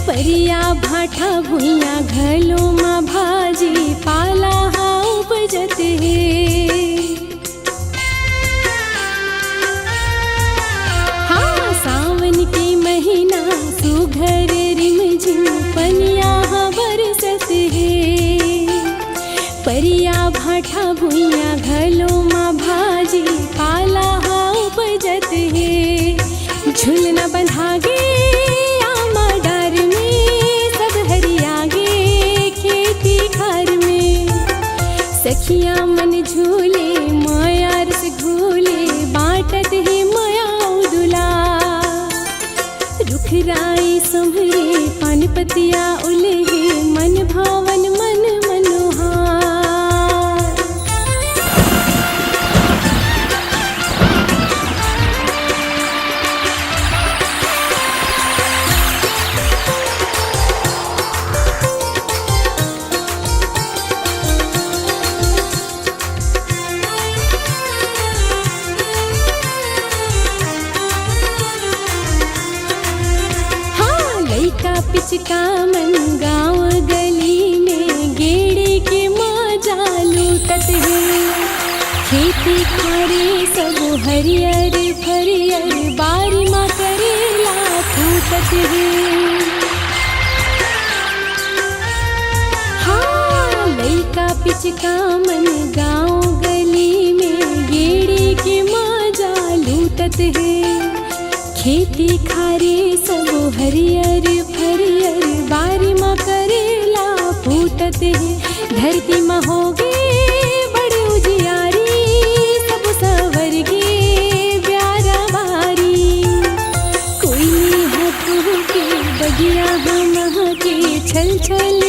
परिया भाठा भुइया घलो माँ भाजी पाला हाउ बजत है। हाँ सावन के महीना सुघर रिमझिम पनिया बरसत है। परिया भाठा भुइया घलो माँ भाजी पाला हाउ बजत है। झुलना बंधागे सखिया मन झूले माया रस घूले बाटत है माया उदुला। रुख राई संभरे पान पतिया उलहे मन भावन मन मनोहार। पिचका मन गाँव गली में गेड़े के मजा लूटत है। खेती खारे सब हरियर हरियर बारी माँ करेला फूटत है। हाँ लइका पिचका मन गाँव गली में गेड़े के मजा लूटत है। खेती खारे सब हरियर हरियर बारी माँ करेला फूटत है। धरती माँ होगे बड़े उजियारी सब सवरगे प्यारा बारी। कोई हक के बगिया हम के छल छल